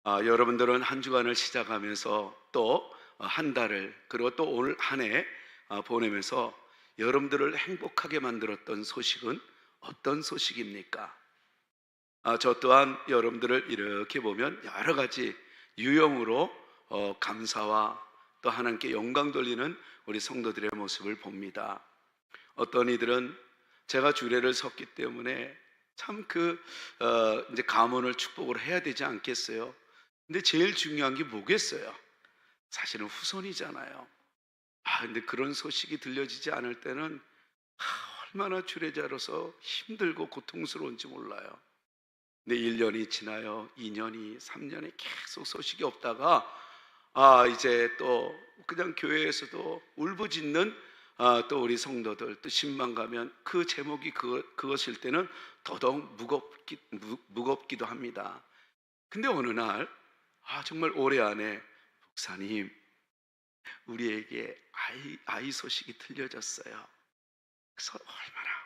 여러분들은 한 주간을 시작하면서 또 한 달을, 그리고 또 올 한 해 보내면서 여러분들을 행복하게 만들었던 소식은 어떤 소식입니까? 저 또한 여러분들을 이렇게 보면 여러 가지 유형으로 감사와 또 하나님께 영광 돌리는 우리 성도들의 모습을 봅니다. 어떤 이들은 제가 주례를 섰기 때문에 참 이제 가문을 축복을 해야 되지 않겠어요? 근데 제일 중요한 게 뭐겠어요? 사실은 후손이잖아요. 근데 그런 소식이 들려지지 않을 때는 얼마나 주례자로서 힘들고 고통스러운지 몰라요. 근데 1년이 지나요. 2년이, 3년이 계속 소식이 없다가 이제 또 그냥 교회에서도 울부짖는 또 우리 성도들, 또 신방 가면 그 제목이 그것일 때는 더더욱 무겁기도 합니다. 근데 어느 날 정말 올해 안에 목사님, 우리에게 아이 소식이 들려졌어요. 그래서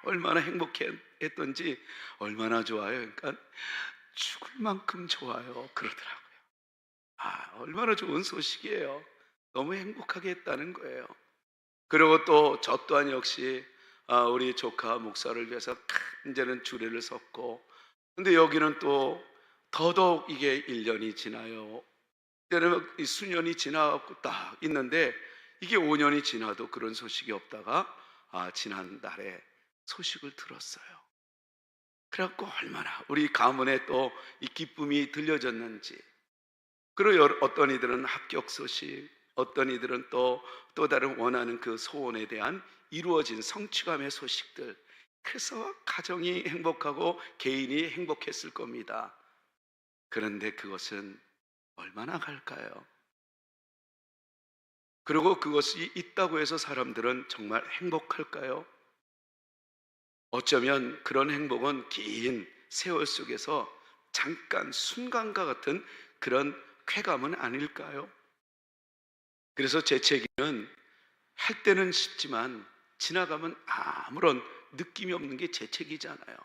얼마나 행복했던지, 얼마나 좋아요. 그러니까 죽을 만큼 좋아요. 그러더라고요. 얼마나 좋은 소식이에요. 너무 행복하게 했다는 거예요. 그리고 또 저 또한 역시 우리 조카 목사를 위해서 이제는 주례를 섰고, 근데 여기는 또 더더욱 이게 1년이 지나요. 때는 수년이 지나고 딱 있는데 이게 5년이 지나도 그런 소식이 없다가 지난달에 소식을 들었어요. 그래갖고 얼마나 우리 가문에 또 이 기쁨이 들려졌는지. 그리고 어떤 이들은 합격 소식, 어떤 이들은 또 다른 원하는 그 소원에 대한 이루어진 성취감의 소식들. 그래서 가정이 행복하고 개인이 행복했을 겁니다. 그런데 그것은 얼마나 갈까요? 그리고 그것이 있다고 해서 사람들은 정말 행복할까요? 어쩌면 그런 행복은 긴 세월 속에서 잠깐 순간과 같은 그런 쾌감은 아닐까요? 그래서 재채기는 할 때는 쉽지만 지나가면 아무런 느낌이 없는 게 재채기잖아요.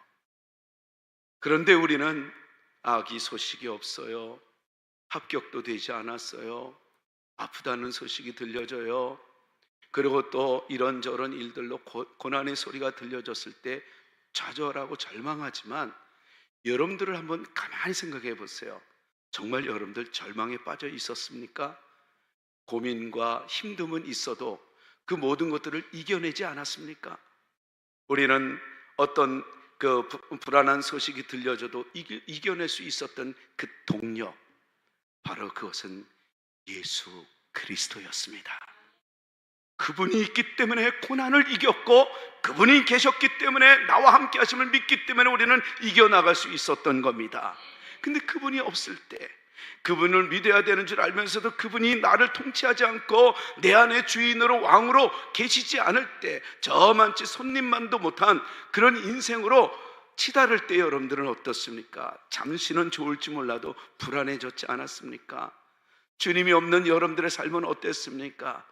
그런데 우리는 아기 소식이 없어요. 합격도 되지 않았어요. 아프다는 소식이 들려져요. 그리고 또 이런저런 일들로 고난의 소리가 들려졌을 때 좌절하고 절망하지만, 여러분들을 한번 가만히 생각해 보세요. 정말 여러분들 절망에 빠져 있었습니까? 고민과 힘듦은 있어도 그 모든 것들을 이겨내지 않았습니까? 우리는 어떤 그 불안한 소식이 들려져도 이겨낼 수 있었던 그 동력, 바로 그것은 예수 그리스도였습니다. 그분이 있기 때문에 고난을 이겼고, 그분이 계셨기 때문에 나와 함께 하심을 믿기 때문에 우리는 이겨나갈 수 있었던 겁니다. 근데 그분이 없을 때, 그분을 믿어야 되는 줄 알면서도 그분이 나를 통치하지 않고 내 안에 주인으로 왕으로 계시지 않을 때, 저만치 손님만도 못한 그런 인생으로 치달을 때 여러분들은 어떻습니까? 잠시는 좋을지 몰라도 불안해졌지 않았습니까? 주님이 없는 여러분들의 삶은 어땠습니까?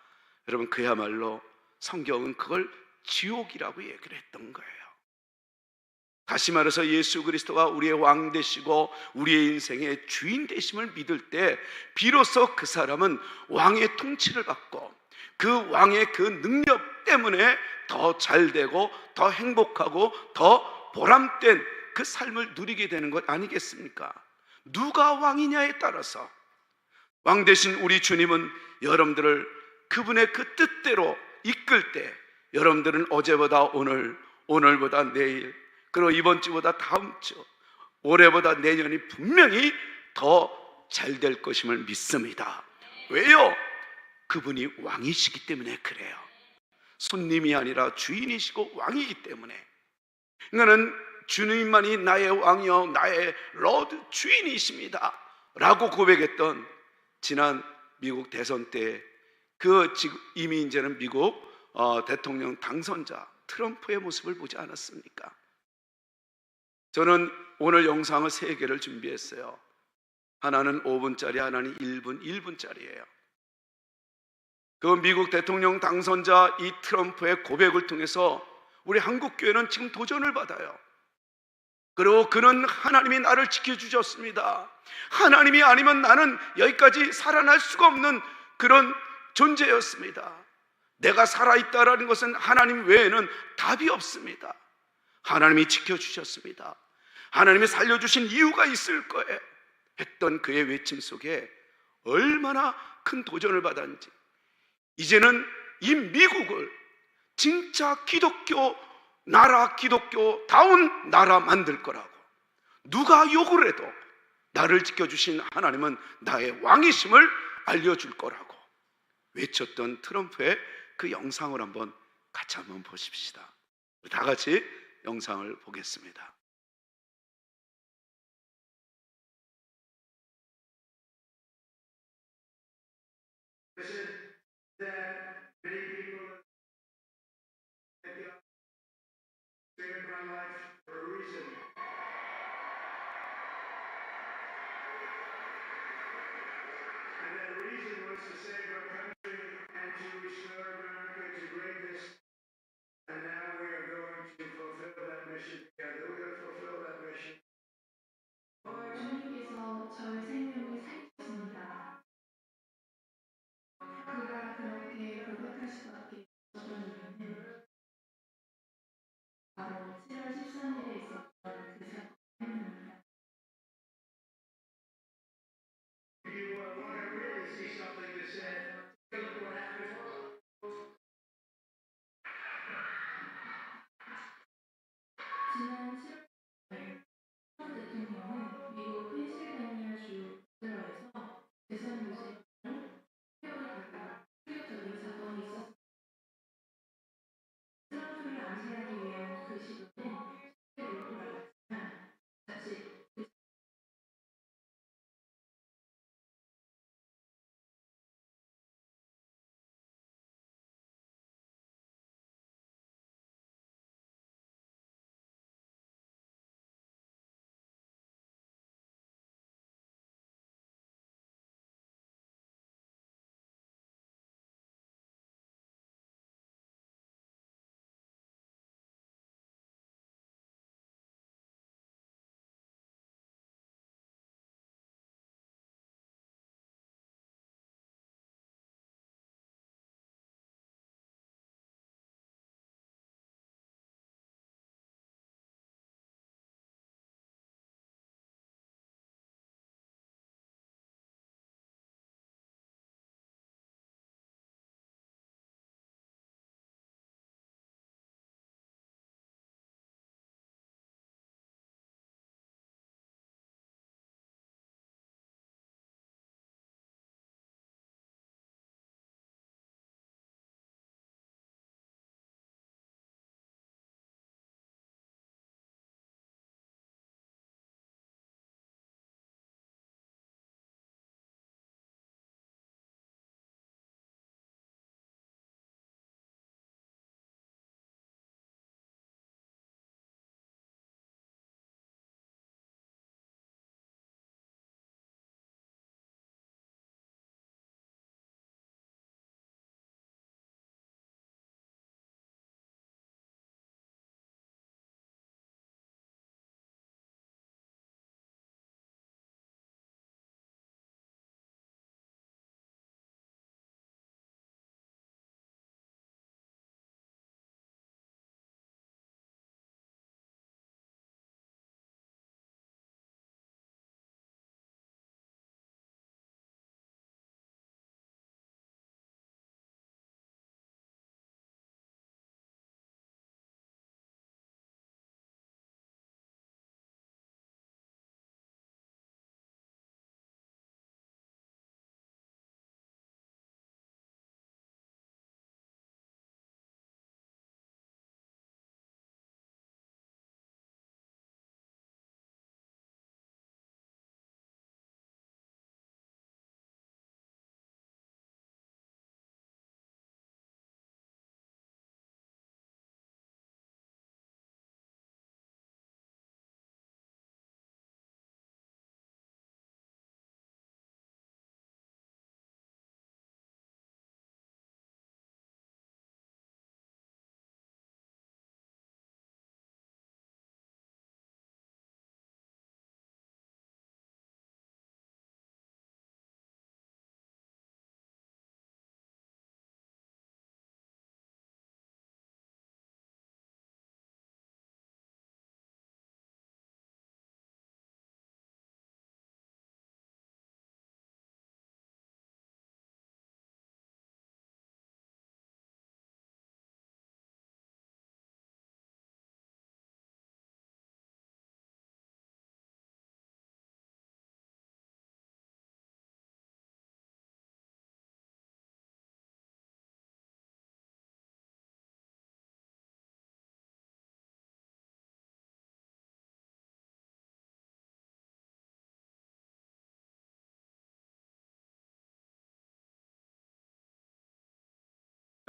여러분, 그야말로 성경은 그걸 지옥이라고 얘기를 했던 거예요. 다시 말해서 예수 그리스도가 우리의 왕 되시고 우리의 인생의 주인 되심을 믿을 때 비로소 그 사람은 왕의 통치를 받고 그 왕의 그 능력 때문에 더 잘되고 더 행복하고 더 보람된 그 삶을 누리게 되는 것 아니겠습니까? 누가 왕이냐에 따라서 왕 되신 우리 주님은 여러분들을 그분의 그 뜻대로 이끌 때, 여러분들은 어제보다 오늘, 오늘보다 내일, 그리고 이번 주보다 다음 주, 올해보다 내년이 분명히 더 잘 될 것임을 믿습니다. 왜요? 그분이 왕이시기 때문에 그래요. 손님이 아니라 주인이시고 왕이기 때문에. 이거는 주님만이 나의 왕이요 나의 로드 주인이십니다 라고 고백했던 지난 미국 대선 때 지금 이미 이제는 미국 대통령 당선자 트럼프의 모습을 보지 않았습니까? 저는 오늘 영상을 3개를 준비했어요. 하나는 5분짜리, 하나는 1분짜리예요. 그 미국 대통령 당선자 이 트럼프의 고백을 통해서 우리 한국교회는 지금 도전을 받아요. 그리고 그는 하나님이 나를 지켜주셨습니다. 하나님이 아니면 나는 여기까지 살아날 수가 없는 그런 존재였습니다. 내가 살아있다라는 것은 하나님 외에는 답이 없습니다. 하나님이 지켜주셨습니다. 하나님이 살려주신 이유가 있을 거예요 했던 그의 외침 속에 얼마나 큰 도전을 받았는지, 이제는 이 미국을 진짜 기독교 나라, 기독교다운 나라 만들 거라고, 누가 욕을 해도 나를 지켜주신 하나님은 나의 왕이심을 알려줄 거라고 외쳤던 트럼프의 그 영상을 같이 한번 보십시다. 다 같이 영상을 보겠습니다. And that reason was to save our country and to restore America to greatness. And now we are going to fulfill that mission together. We're going to fulfill that mission. 주님께서 저의 생명을 살리셨습니다.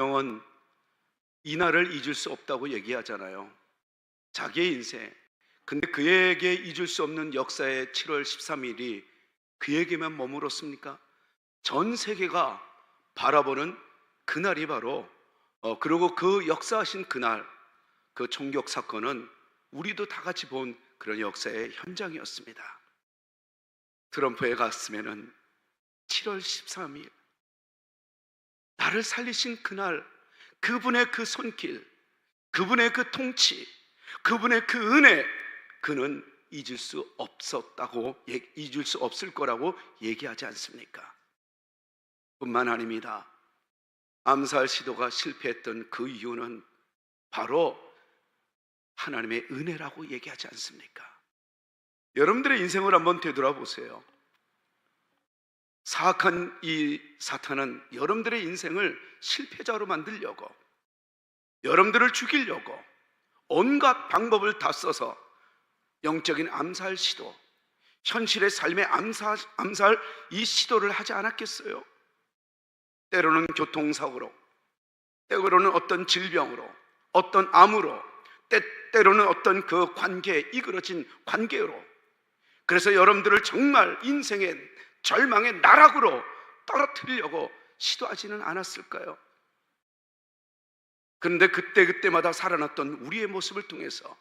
대통령은 이날을 잊을 수 없다고 얘기하잖아요. 자기의 인생. 근데 그에게 잊을 수 없는 역사의 7월 13일이 그에게만 머물었습니까? 전 세계가 바라보는 그날이 바로 그리고 그 역사하신 그날, 그 총격 사건은 우리도 다 같이 본 그런 역사의 현장이었습니다. 트럼프의 가슴에는 7월 13일 나를 살리신 그날, 그분의 그 손길, 그분의 그 통치, 그분의 그 은혜, 그는 잊을 수 없을 거라고 얘기하지 않습니까? 뿐만 아닙니다. 암살 시도가 실패했던 그 이유는 바로 하나님의 은혜라고 얘기하지 않습니까? 여러분들의 인생을 한번 되돌아보세요. 사악한 이 사탄은 여러분들의 인생을 실패자로 만들려고, 여러분들을 죽이려고 온갖 방법을 다 써서 영적인 암살 시도, 현실의 삶의 암살 이 시도를 하지 않았겠어요? 때로는 교통사고로, 때로는 어떤 질병으로, 어떤 암으로, 때로는 어떤 그 관계에 이끌어진 관계로, 그래서 여러분들을 정말 인생의 절망의 나락으로 떨어뜨리려고 시도하지는 않았을까요? 그런데 그때마다 살아났던 우리의 모습을 통해서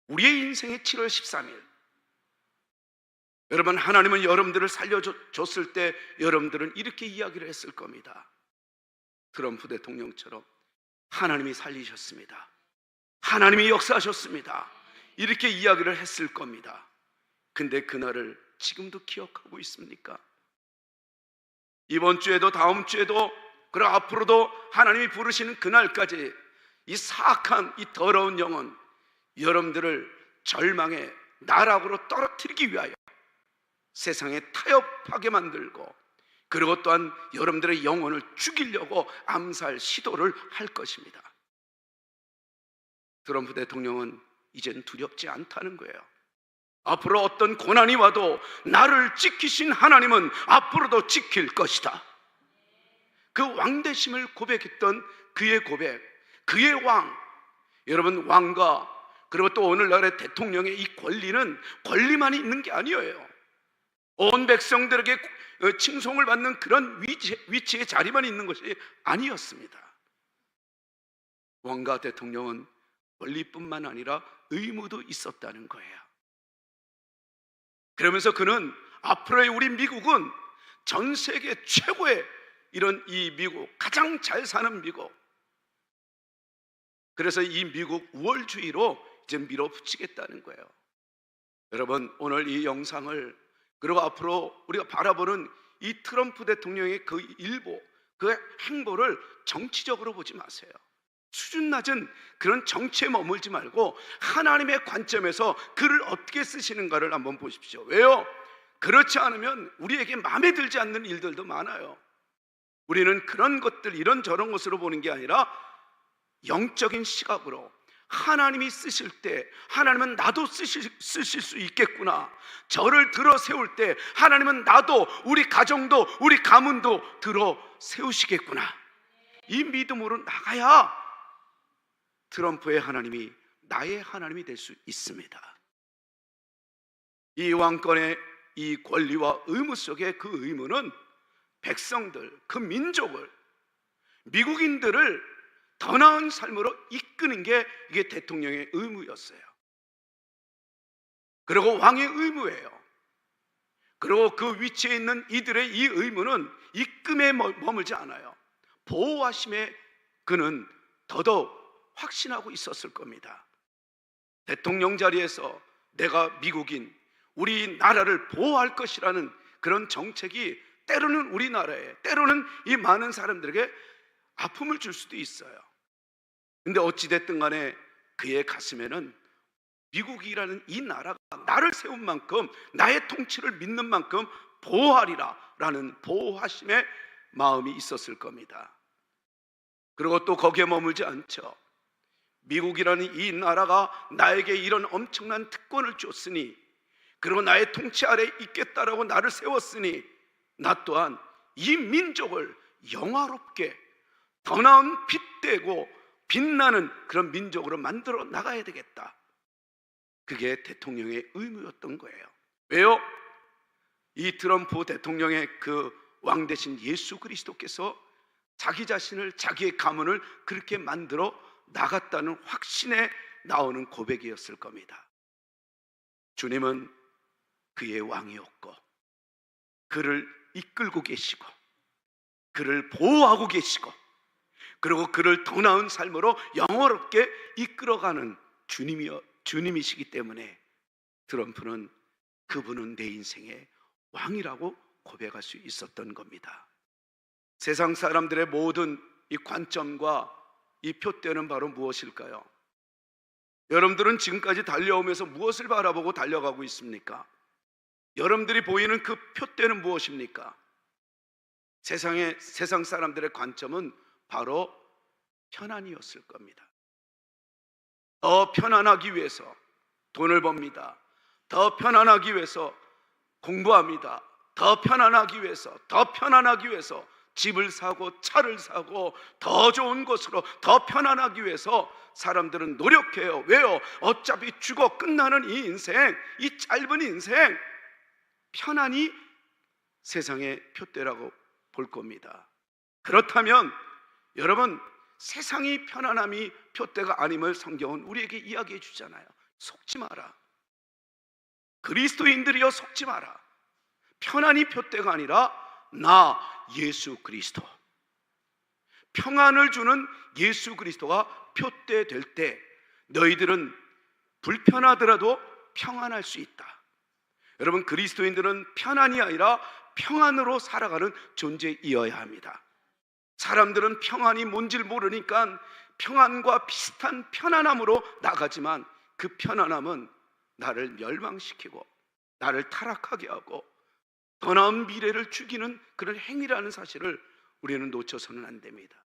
우리의 인생의 7월 13일, 여러분, 하나님은 여러분들을 살려줬을 때 여러분들은 이렇게 이야기를 했을 겁니다. 트럼프 대통령처럼 하나님이 살리셨습니다, 하나님이 역사하셨습니다, 이렇게 이야기를 했을 겁니다. 근데 그날을 지금도 기억하고 있습니까? 이번 주에도 다음 주에도 그리고 앞으로도 하나님이 부르시는 그날까지 이 사악한 이 더러운 영은 여러분들을 절망의 나락으로 떨어뜨리기 위하여 세상에 타협하게 만들고, 그리고 또한 여러분들의 영혼을 죽이려고 암살 시도를 할 것입니다. 트럼프 대통령은 이젠 두렵지 않다는 거예요. 앞으로 어떤 고난이 와도 나를 지키신 하나님은 앞으로도 지킬 것이다. 그 왕대심을 고백했던 그의 고백, 그의 왕. 여러분, 왕과 그리고 또 오늘날의 대통령의 이 권리는 권리만이 있는 게 아니에요. 온 백성들에게 칭송을 받는 그런 위치의 자리만 있는 것이 아니었습니다. 왕과 대통령은 권리뿐만 아니라 의무도 있었다는 거예요. 그러면서 그는 앞으로의 우리 미국은 전 세계 최고의 이런 이 미국, 가장 잘 사는 미국, 그래서 이 미국 우월주의로 이제 밀어붙이겠다는 거예요. 여러분, 오늘 이 영상을, 그리고 앞으로 우리가 바라보는 이 트럼프 대통령의 그 일보, 그 행보를 정치적으로 보지 마세요. 수준 낮은 그런 정치에 머물지 말고 하나님의 관점에서 그를 어떻게 쓰시는가를 한번 보십시오. 왜요? 그렇지 않으면 우리에게 마음에 들지 않는 일들도 많아요. 우리는 그런 것들, 이런저런 것으로 보는 게 아니라 영적인 시각으로 하나님이 쓰실 때 하나님은 나도 쓰실 수 있겠구나, 저를 들어 세울 때 하나님은 나도, 우리 가정도, 우리 가문도 들어 세우시겠구나, 이 믿음으로 나가야 트럼프의 하나님이 나의 하나님이 될 수 있습니다. 이 왕권의 이 권리와 의무 속에 그 의무는 백성들, 그 민족을, 미국인들을 더 나은 삶으로 이끄는 게 이게 대통령의 의무였어요. 그리고 왕의 의무예요. 그리고 그 위치에 있는 이들의 이 의무는 이끔에 머물지 않아요. 보호하심에 그는 더더욱 확신하고 있었을 겁니다. 대통령 자리에서 내가 미국인, 우리 나라를 보호할 것이라는 그런 정책이 때로는 우리나라에, 때로는 이 많은 사람들에게 아픔을 줄 수도 있어요. 근데 어찌됐든 간에 그의 가슴에는 미국이라는 이 나라가 나를 세운 만큼, 나의 통치를 믿는 만큼 보호하리라 라는 보호하심의 마음이 있었을 겁니다. 그리고 또 거기에 머물지 않죠. 미국이라는 이 나라가 나에게 이런 엄청난 특권을 줬으니, 그리고 나의 통치 아래 있겠다라고 나를 세웠으니, 나 또한 이 민족을 영화롭게 더 나은 빛되고 빛나는 그런 민족으로 만들어 나가야 되겠다. 그게 대통령의 의무였던 거예요. 왜요? 이 트럼프 대통령의 그 왕 대신 예수 그리스도께서 자기 자신을, 자기의 가문을 그렇게 만들어 나갔다는 확신에 나오는 고백이었을 겁니다. 주님은 그의 왕이었고 그를 이끌고 계시고 그를 보호하고 계시고 그리고 그를 더 나은 삶으로 영원롭게 이끌어가는 주님이시기 때문에 트럼프는 그분은 내 인생의 왕이라고 고백할 수 있었던 겁니다. 세상 사람들의 모든 이 관점과 이 표대는 바로 무엇일까요? 여러분들은 지금까지 달려오면서 무엇을 바라보고 달려가고 있습니까? 여러분들이 보이는 그 표대는 무엇입니까? 세상 사람들의 관점은 바로 편안이었을 겁니다. 더 편안하기 위해서 돈을 법니다. 더 편안하기 위해서 공부합니다. 더 편안하기 위해서 집을 사고 차를 사고 더 좋은 곳으로 더 편안하기 위해서 사람들은 노력해요. 왜요? 어차피 죽어 끝나는 이 인생, 이 짧은 인생, 편안이 세상의 표대라고 볼 겁니다. 그렇다면 여러분, 세상이 편안함이 표대가 아님을 성경은 우리에게 이야기해 주잖아요. 속지 마라. 그리스도인들이여 속지 마라. 편안이 표대가 아니라 나 예수 그리스도, 평안을 주는 예수 그리스도가 표대 될 때 너희들은 불편하더라도 평안할 수 있다. 여러분, 그리스도인들은 편안이 아니라 평안으로 살아가는 존재이어야 합니다. 사람들은 평안이 뭔지를 모르니까 평안과 비슷한 편안함으로 나가지만 그 편안함은 나를 멸망시키고 나를 타락하게 하고 더 나은 미래를 죽이는 그런 행위라는 사실을 우리는 놓쳐서는 안 됩니다.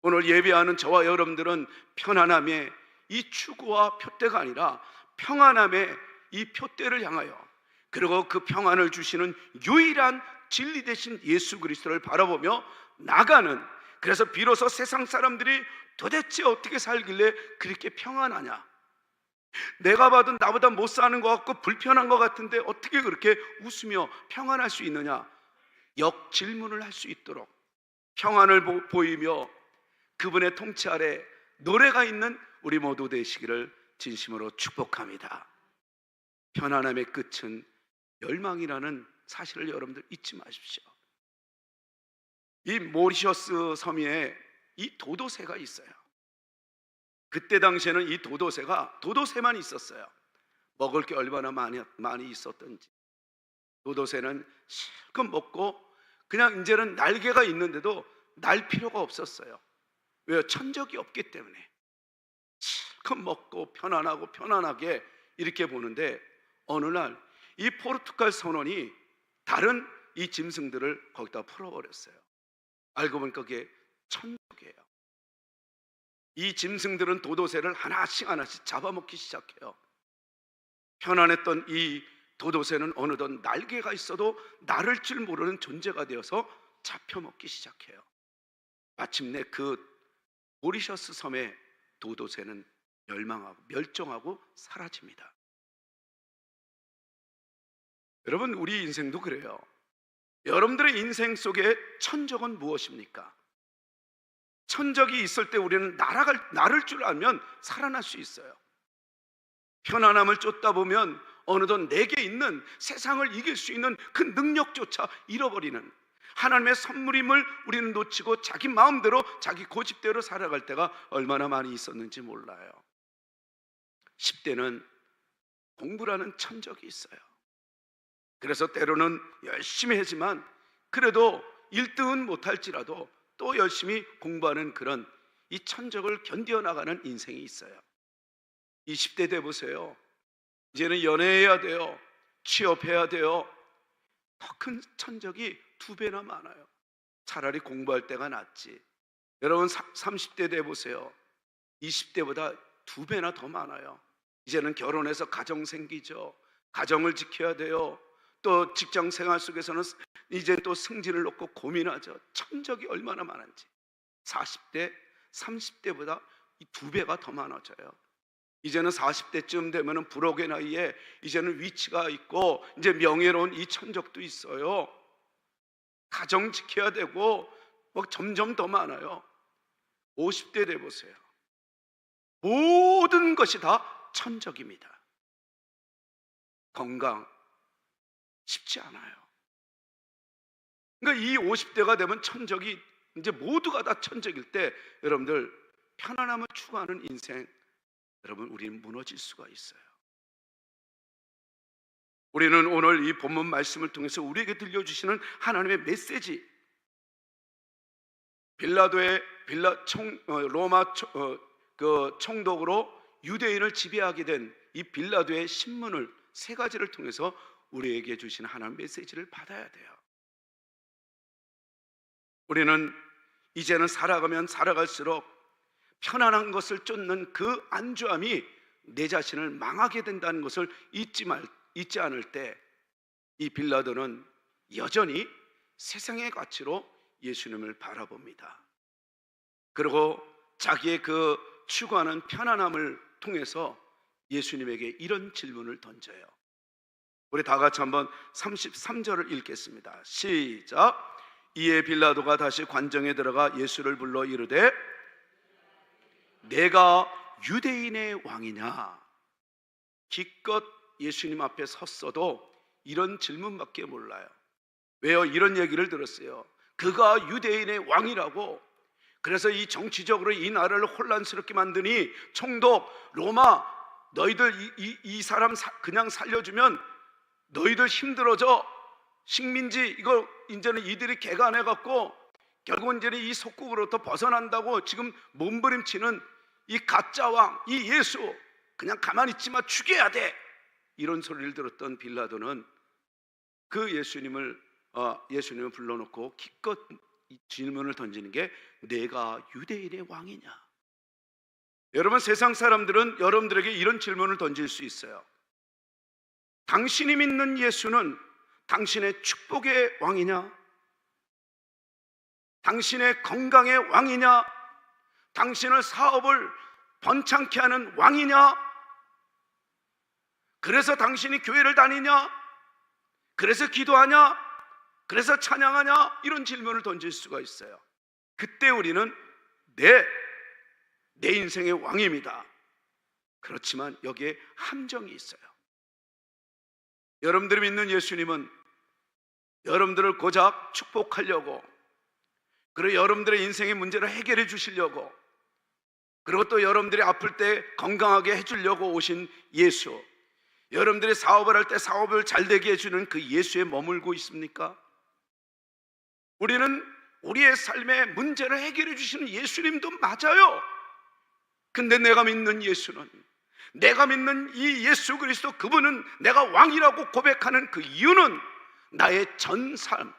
오늘 예배하는 저와 여러분들은 편안함의 이 추구와 표대가 아니라 평안함의 이 표대를 향하여, 그리고 그 평안을 주시는 유일한 진리 되신 예수 그리스도를 바라보며 나가는, 그래서 비로소 세상 사람들이 도대체 어떻게 살길래 그렇게 평안하냐, 내가 봐도 나보다 못 사는 것 같고 불편한 것 같은데 어떻게 그렇게 웃으며 평안할 수 있느냐, 역질문을 할 수 있도록 평안을 보이며 그분의 통치 아래 노래가 있는 우리 모두 되시기를 진심으로 축복합니다. 편안함의 끝은 멸망이라는 사실을 여러분들 잊지 마십시오. 이 모리셔스 섬에 이 도도새가 있어요. 그때 당시에는 이 도도새만 있었어요. 먹을 게 얼마나 많이 있었던지. 도도새는 실컷 먹고 그냥 이제는 날개가 있는데도 날 필요가 없었어요. 왜요? 천적이 없기 때문에. 실컷 먹고 편안하게 이렇게 보는데 어느 날 이 포르투갈 선원이 다른 이 짐승들을 거기다 풀어버렸어요. 알고 보니까 그게 천적이에요. 이 짐승들은 도도새를 하나씩 잡아먹기 시작해요. 편안했던 이 도도새는 어느덧 날개가 있어도 나를 줄 모르는 존재가 되어서 잡혀먹기 시작해요. 마침내 그 모리셔스 섬의 도도새는 멸종하고 사라집니다. 여러분, 우리 인생도 그래요. 여러분들의 인생 속에 천적은 무엇입니까? 천적이 있을 때 우리는 나를 줄 알면 살아날 수 있어요. 편안함을 쫓다 보면 어느덧 내게 있는 세상을 이길 수 있는 그 능력조차 잃어버리는 하나님의 선물임을 우리는 놓치고 자기 마음대로 자기 고집대로 살아갈 때가 얼마나 많이 있었는지 몰라요. 10대는 공부라는 천적이 있어요. 그래서 때로는 열심히 하지만 그래도 1등은 못할지라도 또 열심히 공부하는 그런 이 천적을 견뎌나가는 인생이 있어요. 20대 돼 보세요. 이제는 연애해야 돼요. 취업해야 돼요. 더 큰 천적이 2배나 많아요. 차라리 공부할 때가 낫지. 여러분 30대 돼 보세요. 20대보다 2배나 더 많아요. 이제는 결혼해서 가정 생기죠. 가정을 지켜야 돼요. 또 직장 생활 속에서는 이제 또 승진을 놓고 고민하죠. 천적이 얼마나 많은지. 40대, 30대보다 이 2배가 더 많아져요. 이제는 40대쯤 되면은 불혹의 나이에 이제는 위치가 있고 이제 명예로운 이 천적도 있어요. 가정 지켜야 되고 뭐 점점 더 많아요. 50대 돼 보세요. 모든 것이 다 천적입니다. 건강 쉽지 않아요. 그러니까 이 50대가 되면 천적이 이제 모두가 다 천적일 때 여러분들 편안함을 추구하는 인생, 여러분 우리는 무너질 수가 있어요. 우리는 오늘 이 본문 말씀을 통해서 우리에게 들려주시는 하나님의 메시지, 로마 총독으로 유대인을 지배하게 된 이 빌라도의 신문을 3가지를 통해서 우리에게 주시는 하나님의 메시지를 받아야 돼요. 우리는 이제는 살아가면 살아갈수록 편안한 것을 쫓는 그 안주함이 내 자신을 망하게 된다는 것을 잊지 않을 때 이 빌라도는 여전히 세상의 가치로 예수님을 바라봅니다. 그리고 자기의 그 추구하는 편안함을 통해서 예수님에게 이런 질문을 던져요. 우리 다 같이 한번 33절을 읽겠습니다. 시작. 이에 빌라도가 다시 관정에 들어가 예수를 불러 이르되 내가 유대인의 왕이냐? 기껏 예수님 앞에 섰어도 이런 질문밖에 몰라요. 왜요? 이런 얘기를 들었어요. 그가 유대인의 왕이라고. 그래서 이 정치적으로 이 나라를 혼란스럽게 만드니 총독 로마, 너희들 이 사람 그냥 살려주면 너희들 힘들어져. 식민지 이거 이제는 이들이 개간해 갖고 결국은 이제는 이 속국으로부터 벗어난다고 지금 몸부림치는 이 가짜 왕, 이 예수 그냥 가만히 있지마, 죽여야 돼. 이런 소리를 들었던 빌라도는 그 예수님을 불러놓고 기껏 질문을 던지는 게 내가 유대인의 왕이냐? 여러분, 세상 사람들은 여러분들에게 이런 질문을 던질 수 있어요. 당신이 믿는 예수는 당신의 축복의 왕이냐? 당신의 건강의 왕이냐? 당신의 사업을 번창케 하는 왕이냐? 그래서 당신이 교회를 다니냐? 그래서 기도하냐? 그래서 찬양하냐? 이런 질문을 던질 수가 있어요. 그때 우리는 내 인생의 왕입니다. 그렇지만 여기에 함정이 있어요. 여러분들이 믿는 예수님은 여러분들을 고작 축복하려고, 그리고 여러분들의 인생의 문제를 해결해 주시려고, 그리고 또 여러분들이 아플 때 건강하게 해주려고 오신 예수, 여러분들이 사업을 할 때 사업을 잘 되게 해주는 그 예수에 머물고 있습니까? 우리는 우리의 삶의 문제를 해결해 주시는 예수님도 맞아요. 근데 내가 믿는 예수는, 내가 믿는 이 예수 그리스도, 그분은 내가 왕이라고 고백하는 그 이유는 나의 전 삶,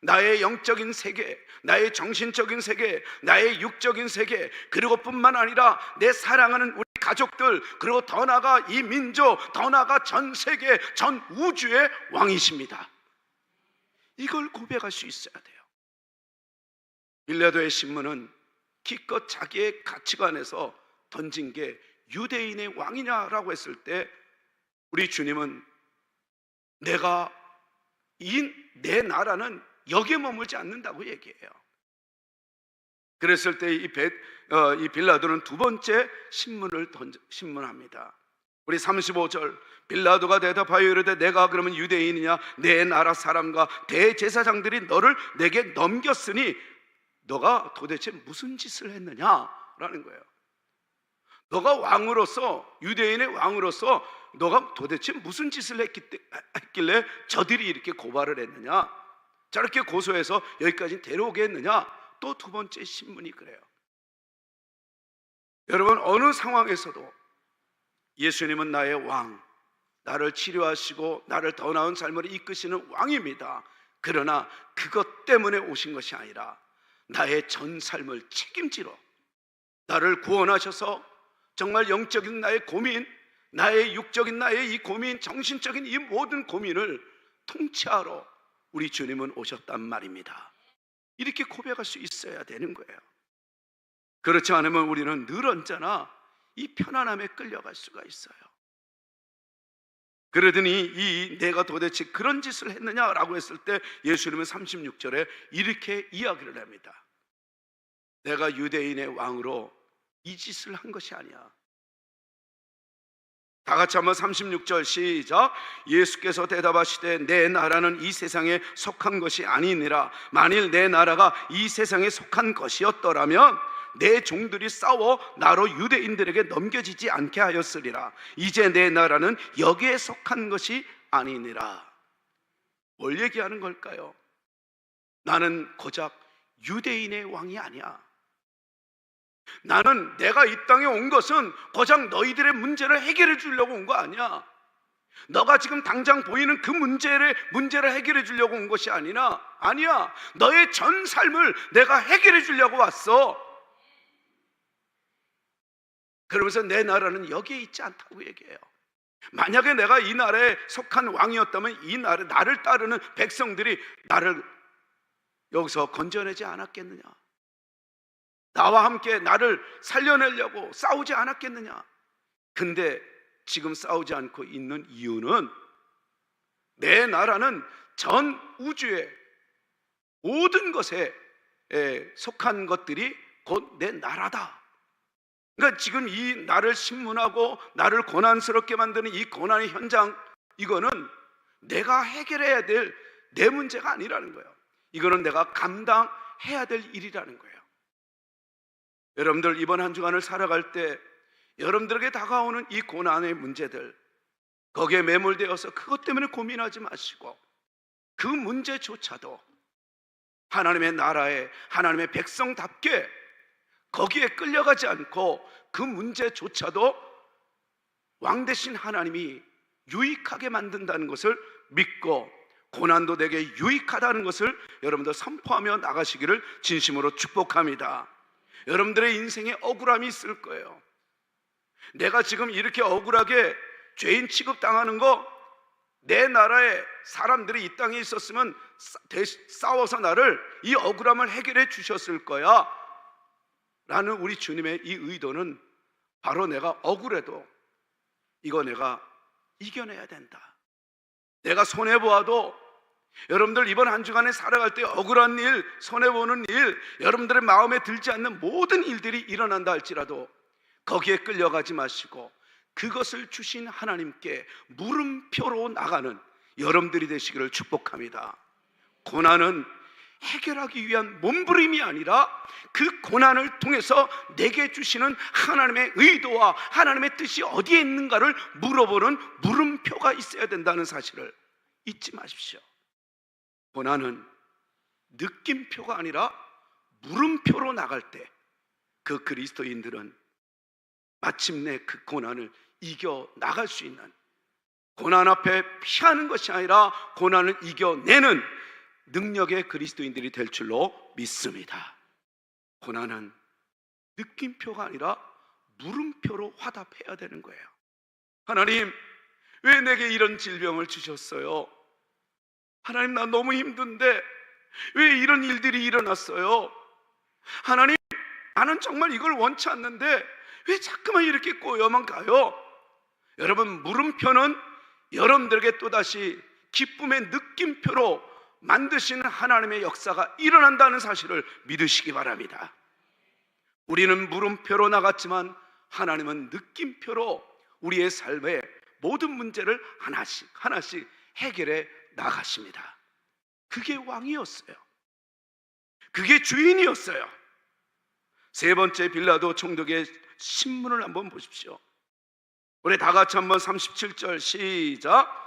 나의 영적인 세계, 나의 정신적인 세계, 나의 육적인 세계, 그리고 뿐만 아니라 내 사랑하는 우리 가족들, 그리고 더 나아가 이 민족, 더 나아가 전 세계, 전 우주의 왕이십니다. 이걸 고백할 수 있어야 돼요. 빌라도의 신문은 기껏 자기의 가치관에서 던진 게 유대인의 왕이냐라고 했을 때 우리 주님은 내 나라는 여기에 머물지 않는다고 얘기해요. 그랬을 때 이 빌라도는 두 번째 신문합니다. 우리 35절, 빌라도가 대답하여 이르되 내가 그러면 유대인이냐? 내 나라 사람과 대제사장들이 너를 내게 넘겼으니 너가 도대체 무슨 짓을 했느냐라는 거예요. 너가 왕으로서, 유대인의 왕으로서 너가 도대체 무슨 짓을 했길래 저들이 이렇게 고발을 했느냐, 저렇게 고소해서 여기까지 데려오게 했느냐. 또 두 번째 신문이 그래요. 여러분, 어느 상황에서도 예수님은 나의 왕, 나를 치료하시고 나를 더 나은 삶을 이끄시는 왕입니다. 그러나 그것 때문에 오신 것이 아니라 나의 전 삶을 책임지러, 나를 구원하셔서 정말 영적인 나의 고민, 나의 육적인 나의 이 고민, 정신적인 이 모든 고민을 통치하러 우리 주님은 오셨단 말입니다. 이렇게 고백할 수 있어야 되는 거예요. 그렇지 않으면 우리는 늘 언제나 이 편안함에 끌려갈 수가 있어요. 그러더니 이 내가 도대체 그런 짓을 했느냐라고 했을 때 예수님은 36절에 이렇게 이야기를 합니다. 내가 유대인의 왕으로 이 짓을 한 것이 아니야. 다 같이 한번 36절 시작. 예수께서 대답하시되 내 나라는 이 세상에 속한 것이 아니니라. 만일 내 나라가 이 세상에 속한 것이었더라면 내 종들이 싸워 나로 유대인들에게 넘겨지지 않게 하였으리라. 이제 내 나라는 여기에 속한 것이 아니니라. 뭘 얘기하는 걸까요? 나는 고작 유대인의 왕이 아니야. 나는 내가 이 땅에 온 것은 고작 너희들의 문제를 해결해 주려고 온 거 아니야. 너가 지금 당장 보이는 그 문제를 해결해 주려고 온 것이 아니야. 너의 전 삶을 내가 해결해 주려고 왔어. 그러면서 내 나라는 여기에 있지 않다고 얘기해요. 만약에 내가 이 나라에 속한 왕이었다면 이 나를 따르는 백성들이 나를 여기서 건져내지 않았겠느냐? 나와 함께 나를 살려내려고 싸우지 않았겠느냐? 근데 지금 싸우지 않고 있는 이유는 내 나라는 전 우주의 모든 것에 속한 것들이 곧 내 나라다. 그러니까 지금 이 나를 신문하고 나를 고난스럽게 만드는 이 고난의 현장, 이거는 내가 해결해야 될 내 문제가 아니라는 거예요. 이거는 내가 감당해야 될 일이라는 거예요. 여러분들 이번 한 주간을 살아갈 때 여러분들에게 다가오는 이 고난의 문제들, 거기에 매몰되어서 그것 때문에 고민하지 마시고 그 문제조차도 하나님의 나라에 하나님의 백성답게 거기에 끌려가지 않고 그 문제조차도 왕 대신 하나님이 유익하게 만든다는 것을 믿고 고난도 내게 유익하다는 것을 여러분들 선포하며 나가시기를 진심으로 축복합니다. 여러분들의 인생에 억울함이 있을 거예요. 내가 지금 이렇게 억울하게 죄인 취급당하는 거, 내 나라에 사람들이 이 땅에 있었으면 싸워서 나를 이 억울함을 해결해 주셨을 거야 라는 우리 주님의 이 의도는 바로 내가 억울해도 이거 내가 이겨내야 된다. 내가 손해보아도 여러분들 이번 한 주간에 살아갈 때 억울한 일, 손해보는 일, 여러분들의 마음에 들지 않는 모든 일들이 일어난다 할지라도 거기에 끌려가지 마시고 그것을 주신 하나님께 물음표로 나가는 여러분들이 되시기를 축복합니다. 고난은 해결하기 위한 몸부림이 아니라 그 고난을 통해서 내게 주시는 하나님의 의도와 하나님의 뜻이 어디에 있는가를 물어보는 물음표가 있어야 된다는 사실을 잊지 마십시오. 고난은 느낌표가 아니라 물음표로 나갈 때 그 그리스도인들은 마침내 그 고난을 이겨 나갈 수 있는, 고난 앞에 피하는 것이 아니라 고난을 이겨내는 능력의 그리스도인들이 될 줄로 믿습니다. 고난은 느낌표가 아니라 물음표로 화답해야 되는 거예요. 하나님, 왜 내게 이런 질병을 주셨어요? 하나님, 나 너무 힘든데 왜 이런 일들이 일어났어요? 하나님, 나는 정말 이걸 원치 않는데 왜 자꾸만 이렇게 꼬여만 가요? 여러분, 물음표는 여러분들에게 또다시 기쁨의 느낌표로 만드시는 하나님의 역사가 일어난다는 사실을 믿으시기 바랍니다. 우리는 물음표로 나갔지만 하나님은 느낌표로 우리의 삶의 모든 문제를 하나씩 해결해 나가십니다. 그게 왕이었어요. 그게 주인이었어요. 세 번째 빌라도 총독의 신문을 한번 보십시오. 우리 다 같이 한번 37절 시작.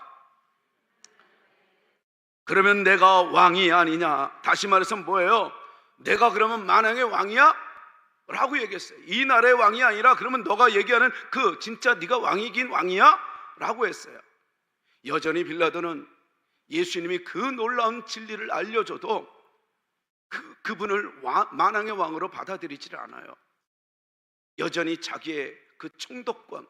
그러면 내가 왕이 아니냐? 다시 말해서 뭐예요? 내가 그러면 만왕의 왕이야? 라고 얘기했어요. 이 나라의 왕이 아니라 그러면 너가 얘기하는 그 진짜 네가 왕이긴 왕이야? 라고 했어요. 여전히 빌라도는 예수님이 그 놀라운 진리를 알려줘도 그분을 만왕의 왕으로 받아들이지를 않아요. 여전히 자기의 그 총독권,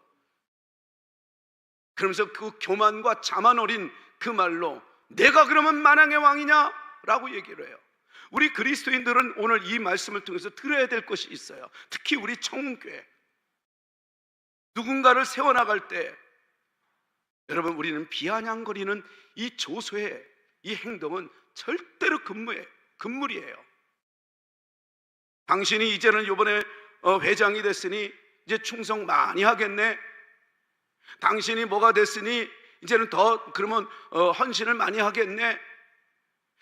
그러면서 그 교만과 자만 어린 그 말로 내가 그러면 만왕의 왕이냐? 라고 얘기를 해요. 우리 그리스도인들은 오늘 이 말씀을 통해서 들어야 될 것이 있어요. 특히 우리 청운교회, 누군가를 세워나갈 때 여러분, 우리는 비아냥거리는 이 조소의 이 행동은 절대로 금물이에요. 당신이 이제는 이번에 회장이 됐으니 이제 충성 많이 하겠네. 당신이 뭐가 됐으니 이제는 더 그러면 헌신을 많이 하겠네.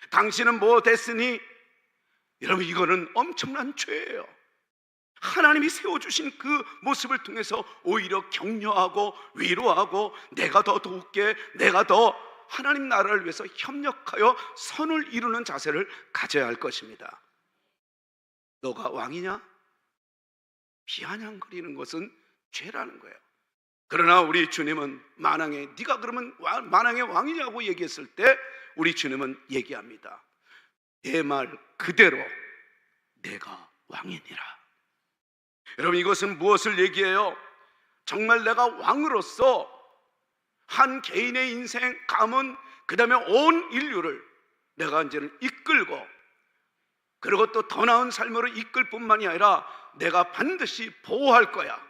당신은 뭐 됐으니. 여러분, 이거는 엄청난 죄예요. 하나님이 세워주신 그 모습을 통해서 오히려 격려하고 위로하고 내가 더 도울게, 내가 더 하나님 나라를 위해서 협력하여 선을 이루는 자세를 가져야 할 것입니다. 너가 왕이냐? 비아냥거리는 것은 죄라는 거예요. 그러나 우리 주님은 만왕의, 네가 그러면 만왕의 왕이냐고 얘기했을 때 우리 주님은 얘기합니다. 내 말 그대로 내가 왕이니라. 여러분, 이것은 무엇을 얘기해요? 정말 내가 왕으로서 한 개인의 인생, 가문, 그 다음에 온 인류를 내가 이제는 이끌고, 그리고 또 더 나은 삶으로 이끌 뿐만이 아니라 내가 반드시 보호할 거야.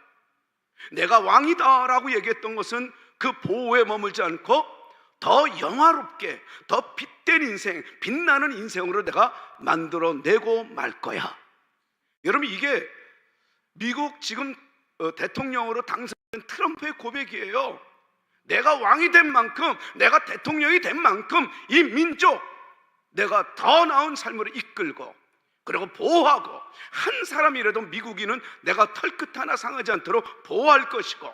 내가 왕이다 라고 얘기했던 것은 그 보호에 머물지 않고 더 영화롭게, 더 빛된 인생, 빛나는 인생으로 내가 만들어내고 말 거야. 여러분, 이게 미국 지금 대통령으로 당선된 트럼프의 고백이에요. 내가 왕이 된 만큼, 내가 대통령이 된 만큼 이 민족 내가 더 나은 삶으로 이끌고, 그리고 보호하고, 한 사람이라도 미국인은 내가 털끝 하나 상하지 않도록 보호할 것이고,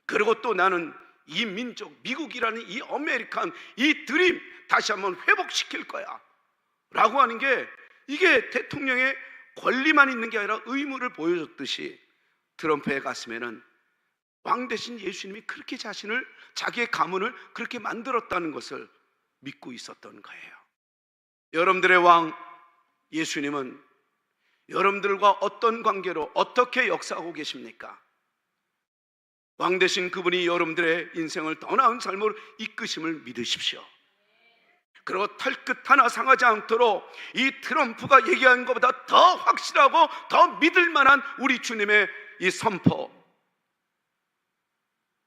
그리고 또 나는 이 민족, 미국이라는 이 아메리칸, 이 드림 다시 한번 회복시킬 거야 라고 하는 게, 이게 대통령의 권리만 있는 게 아니라 의무를 보여줬듯이 트럼프의 가슴에는 왕 대신 예수님이 그렇게 자신을, 자기의 가문을 그렇게 만들었다는 것을 믿고 있었던 거예요. 여러분들의 왕 예수님은 여러분들과 어떤 관계로 어떻게 역사하고 계십니까? 왕 대신 그분이 여러분들의 인생을 더 나은 삶으로 이끄심을 믿으십시오. 그리고 털끝 하나 상하지 않도록 이 트럼프가 얘기한 것보다 더 확실하고 더 믿을 만한 우리 주님의 이 선포,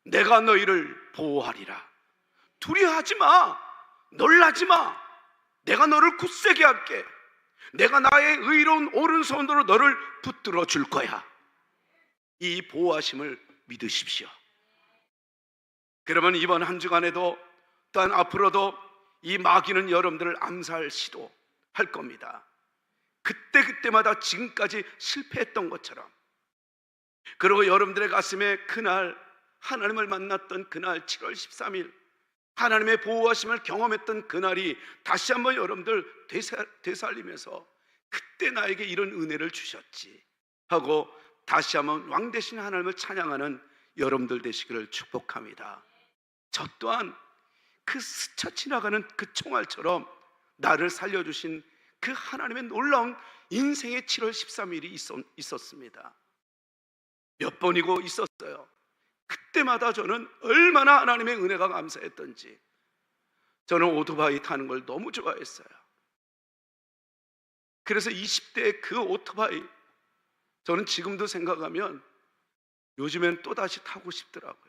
내가 너희를 보호하리라. 두려워하지 마, 놀라지 마, 내가 너를 굳세게 할게, 내가 나의 의로운 오른손으로 너를 붙들어 줄 거야. 이 보호하심을 믿으십시오. 그러면 이번 한 주간에도 또한 앞으로도 이 마귀는 여러분들을 암살 시도할 겁니다. 그때마다 지금까지 실패했던 것처럼. 그리고 여러분들의 가슴에 그날 하나님을 만났던 그날 7월 13일 하나님의 보호하심을 경험했던 그날이 다시 한번 여러분들 되살리면서 그때 나에게 이런 은혜를 주셨지 하고 다시 한번 왕 대신 하나님을 찬양하는 여러분들 되시기를 축복합니다. 저 또한 그 스쳐 지나가는 그 총알처럼 나를 살려주신 그 하나님의 놀라운 인생의 7월 13일이 있었습니다. 몇 번이고 있었어요. 그때마다 저는 얼마나 하나님의 은혜가 감사했던지. 저는 오토바이 타는 걸 너무 좋아했어요. 그래서 20대의 그 오토바이, 저는 지금도 생각하면 요즘엔 또다시 타고 싶더라고요.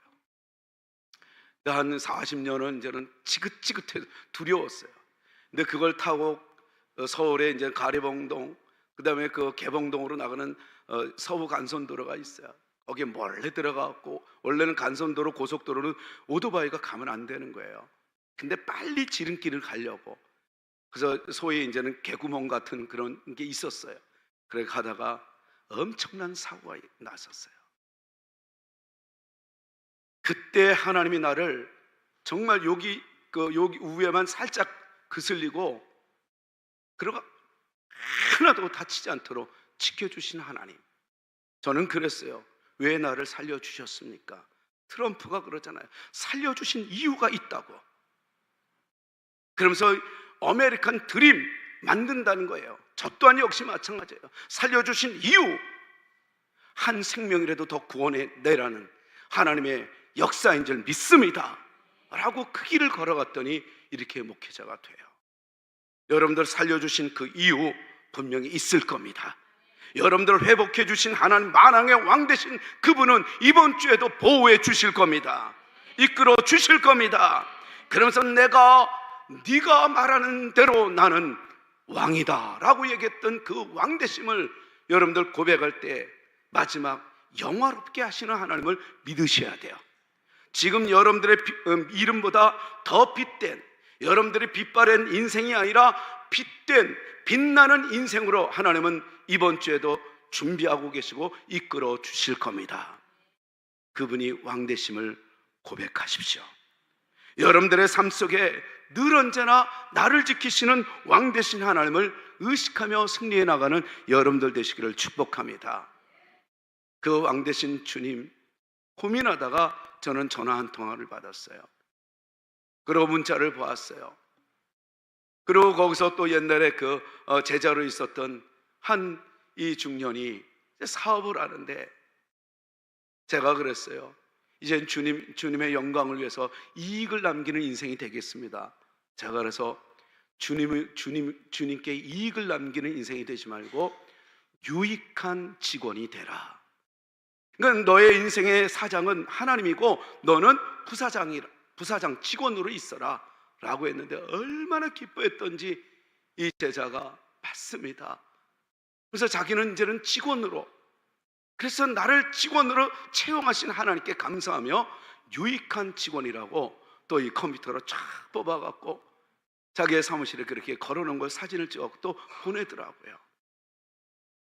한 40년은 이제는 지긋지긋해 두려웠어요. 근데 그걸 타고 서울에 이제 가리봉동, 그 다음에 그 개봉동으로 나가는 서부 간선도로가 있어요. 거기에 몰래 들어가고, 원래는 간선도로, 고속도로는 오토바이가 가면 안 되는 거예요. 근데 빨리 지름길을 가려고, 그래서 소위 이제는 개구멍 같은 그런 게 있었어요. 그래 가다가 엄청난 사고가 났었어요. 그때 하나님이 나를 정말 여기 우에만 살짝 그슬리고, 그리고 하나도 다치지 않도록 지켜주신 하나님. 저는 그랬어요. 왜 나를 살려주셨습니까? 트럼프가 그러잖아요. 살려주신 이유가 있다고. 그러면서 아메리칸 드림 만든다는 거예요. 저 또한 역시 마찬가지예요. 살려주신 이유, 한 생명이라도 더 구원해내라는 하나님의 역사인 줄 믿습니다 라고 그 길을 걸어갔더니 이렇게 목회자가 돼요. 여러분들 살려주신 그 이유 분명히 있을 겁니다. 여러분들 회복해 주신 하나님 만왕의 왕 되신 그분은 이번 주에도 보호해 주실 겁니다. 이끌어 주실 겁니다. 그러면서 네가 말하는 대로 나는 왕이다 라고 얘기했던 그 왕 되심을 여러분들 고백할 때 마지막 영화롭게 하시는 하나님을 믿으셔야 돼요. 지금 여러분들의 이름보다 더 빛된, 여러분들이 빛바랜 인생이 아니라 빛된 빛나는 인생으로 하나님은 이번 주에도 준비하고 계시고 이끌어 주실 겁니다. 그분이 왕 되심을 고백하십시오. 여러분들의 삶 속에 늘 언제나 나를 지키시는 왕 되신 하나님을 의식하며 승리해 나가는 여러분들 되시기를 축복합니다. 그 왕 되신 주님 고민하다가 저는 전화 한 통화를 받았어요. 그리고 문자를 보았어요. 그리고 거기서 또 옛날에 그 제자로 있었던 한 이 중년이 사업을 하는데 제가 그랬어요. 이젠 주님의 영광을 위해서 이익을 남기는 인생이 되겠습니다. 제가 그래서 주님께 이익을 남기는 인생이 되지 말고 유익한 직원이 되라. 그러니까 너의 인생의 사장은 하나님이고 너는 부사장 직원으로 있어라 라고 했는데 얼마나 기뻐했던지 이 제자가 맞습니다. 그래서 자기는 이제는 직원으로, 그래서 나를 직원으로 채용하신 하나님께 감사하며 유익한 직원이라고 또 이 컴퓨터로 쫙 뽑아갖고 자기의 사무실에 그렇게 걸어놓은 걸 사진을 찍어 또 보내더라고요.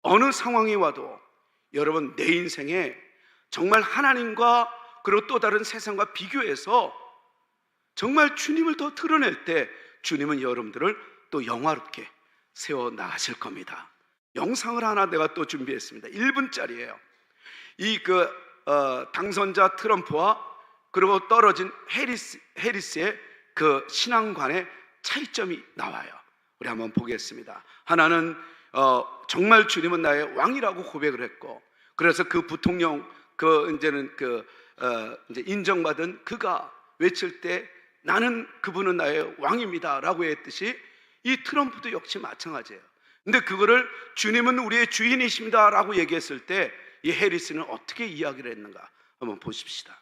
어느 상황이 와도 여러분 내 인생에 정말 하나님과 그리고 또 다른 세상과 비교해서 정말 주님을 더 드러낼 때 주님은 여러분들을 또 영화롭게 세워 나가실 겁니다. 영상을 하나 내가 또 준비했습니다. 1분짜리예요. 이 당선자 트럼프와 그리고 떨어진 해리스의 그 신앙관의 차이점이 나와요. 우리 한번 보겠습니다. 하나는 정말 주님은 나의 왕이라고 고백을 했고, 그래서 그 부통령 이제 인정받은 그가 외칠 때 나는 그분은 나의 왕입니다라고 했듯이 이 트럼프도 역시 마찬가지예요. 근데 그거를 주님은 우리의 주인이십니다라고 얘기했을 때 이 해리스는 어떻게 이야기를 했는가 한번 보십시다.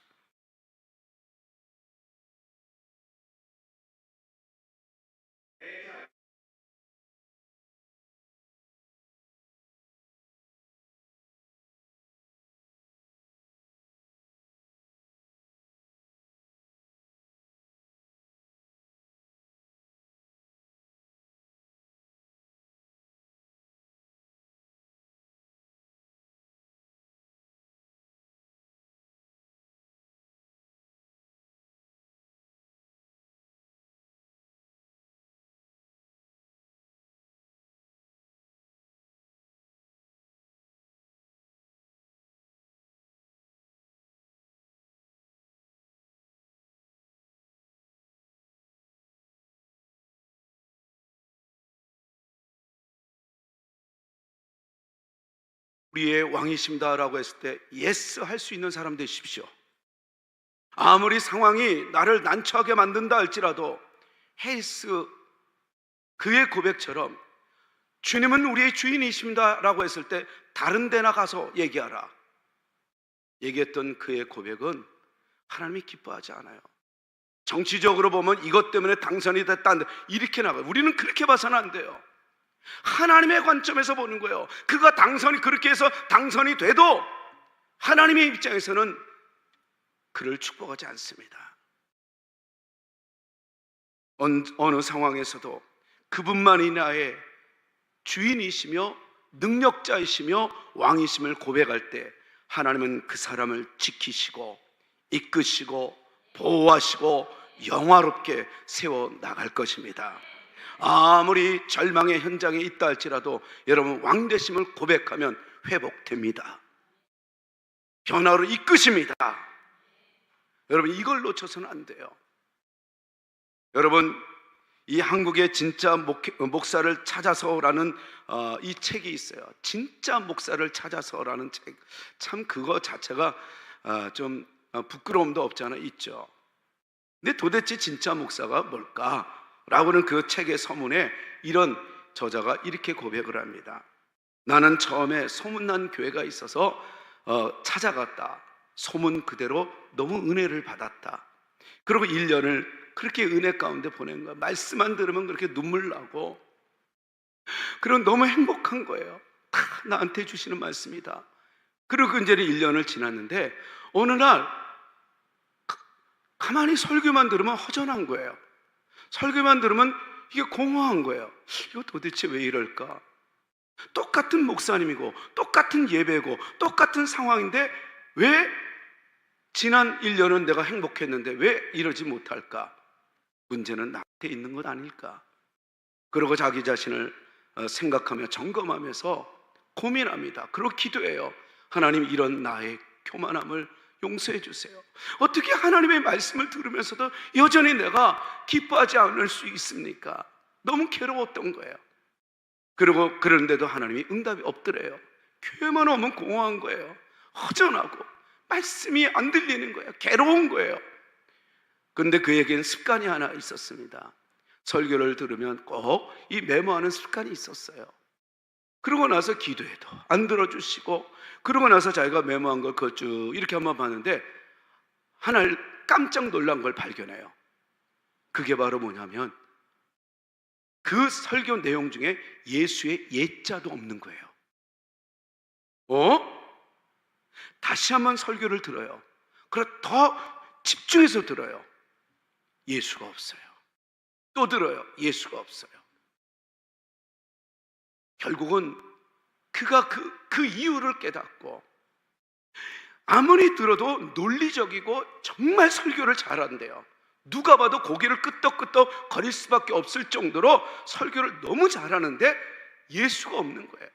우리의 왕이십니다라고 했을 때 예스 할 수 있는 사람 되십시오. 아무리 상황이 나를 난처하게 만든다 할지라도 해리스 그의 고백처럼 주님은 우리의 주인이십니다라고 했을 때 다른 데나 가서 얘기하라 얘기했던 그의 고백은 하나님이 기뻐하지 않아요. 정치적으로 보면 이것 때문에 당선이 됐다 이렇게 나가요. 우리는 그렇게 봐서는 안 돼요. 하나님의 관점에서 보는 거예요. 그가 그렇게 해서 당선이 돼도 하나님의 입장에서는 그를 축복하지 않습니다. 어느 상황에서도 그분만이 나의 주인이시며 능력자이시며 왕이심을 고백할 때 하나님은 그 사람을 지키시고 이끄시고 보호하시고 영화롭게 세워 나갈 것입니다. 아무리 절망의 현장에 있다 할지라도 여러분 왕되심을 고백하면 회복됩니다. 변화로 이끄십니다. 여러분 이걸 놓쳐서는 안 돼요. 여러분 이 한국의 진짜 목사를 찾아서라는 이 책이 있어요. 진짜 목사를 찾아서라는 책. 참 그거 자체가 좀 부끄러움도 없지 않아 있죠. 근데 도대체 진짜 목사가 뭘까? 라고는 그 책의 서문에 이런 저자가 이렇게 고백을 합니다. 나는 처음에 소문난 교회가 있어서 찾아갔다. 소문 그대로 너무 은혜를 받았다. 그리고 1년을 그렇게 은혜 가운데 보낸 거야. 말씀만 들으면 그렇게 눈물 나고, 그리고 너무 행복한 거예요. 다 나한테 주시는 말씀이다. 그리고 이제 1년을 지났는데 어느 날 가만히 설교만 들으면 허전한 거예요. 설교만 들으면 이게 공허한 거예요. 이거 도대체 왜 이럴까? 똑같은 목사님이고 똑같은 예배고 똑같은 상황인데 왜 지난 1년은 내가 행복했는데 왜 이러지 못할까? 문제는 나한테 있는 것 아닐까? 그리고 자기 자신을 생각하며 점검하면서 고민합니다. 그리고 기도해요. 하나님, 이런 나의 교만함을 용서해 주세요. 어떻게 하나님의 말씀을 들으면서도 여전히 내가 기뻐하지 않을 수 있습니까? 너무 괴로웠던 거예요. 그리고 그런데도 하나님이 응답이 없더래요. 교회만 오면 공허한 거예요. 허전하고 말씀이 안 들리는 거예요. 괴로운 거예요. 그런데 그에겐 습관이 하나 있었습니다. 설교를 들으면 꼭 이 메모하는 습관이 있었어요. 그러고 나서 기도해도 안 들어주시고, 그러고 나서 자기가 메모한 걸 그거 쭉 이렇게 한번 봤는데 하나를 깜짝 놀란 걸 발견해요. 그게 바로 뭐냐면 그 설교 내용 중에 예수의 예자도 없는 거예요. 다시 한번 설교를 들어요. 그리고 더 집중해서 들어요. 예수가 없어요. 또 들어요. 예수가 없어요. 결국은 그가 그 이유를 깨닫고, 아무리 들어도 논리적이고 정말 설교를 잘한대요. 누가 봐도 고개를 끄덕끄덕 거릴 수밖에 없을 정도로 설교를 너무 잘하는데 예수가 없는 거예요.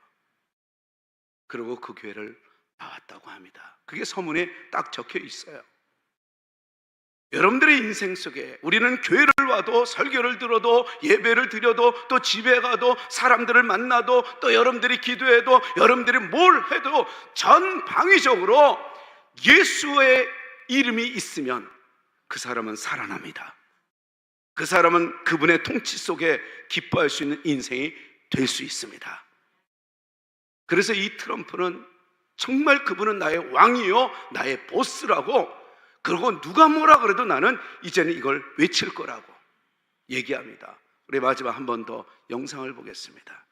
그리고 그 교회를 나왔다고 합니다. 그게 서문에 딱 적혀 있어요. 여러분들의 인생 속에 우리는 교회를 와도 설교를 들어도 예배를 드려도 또 집에 가도 사람들을 만나도 또 여러분들이 기도해도 여러분들이 뭘 해도 전방위적으로 예수의 이름이 있으면 그 사람은 살아납니다. 그 사람은 그분의 통치 속에 기뻐할 수 있는 인생이 될 수 있습니다. 그래서 이 트럼프는 정말 그분은 나의 왕이요 나의 보스라고, 그리고 누가 뭐라 그래도 나는 이제는 이걸 외칠 거라고 얘기합니다. 우리 마지막 한 번 더 영상을 보겠습니다.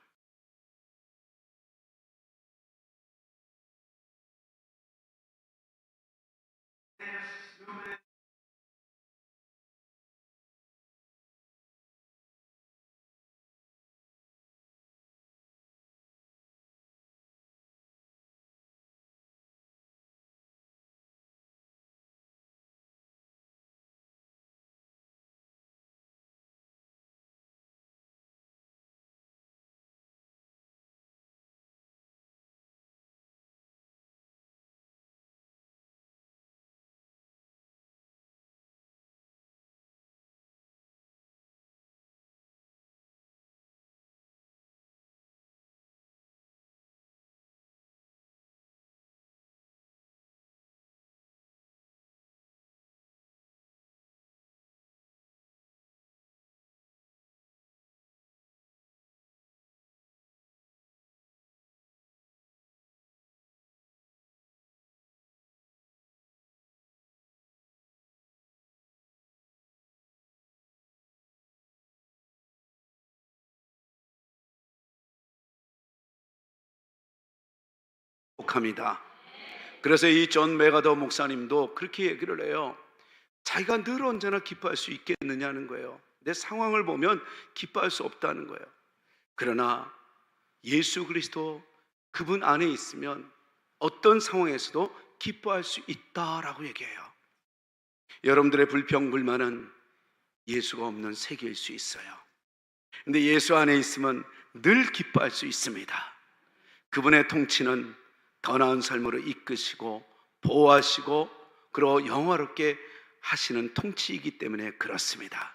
합니다. 그래서 이 존 메가더 목사님도 그렇게 얘기를 해요. 자기가 늘 언제나 기뻐할 수 있겠느냐는 거예요. 내 상황을 보면 기뻐할 수 없다는 거예요. 그러나 예수 그리스도 그분 안에 있으면 어떤 상황에서도 기뻐할 수 있다라고 얘기해요. 여러분들의 불평 불만은 예수가 없는 세계일 수 있어요. 근데 예수 안에 있으면 늘 기뻐할 수 있습니다. 그분의 통치는 더 나은 삶으로 이끄시고 보호하시고 그리고 영화롭게 하시는 통치이기 때문에 그렇습니다.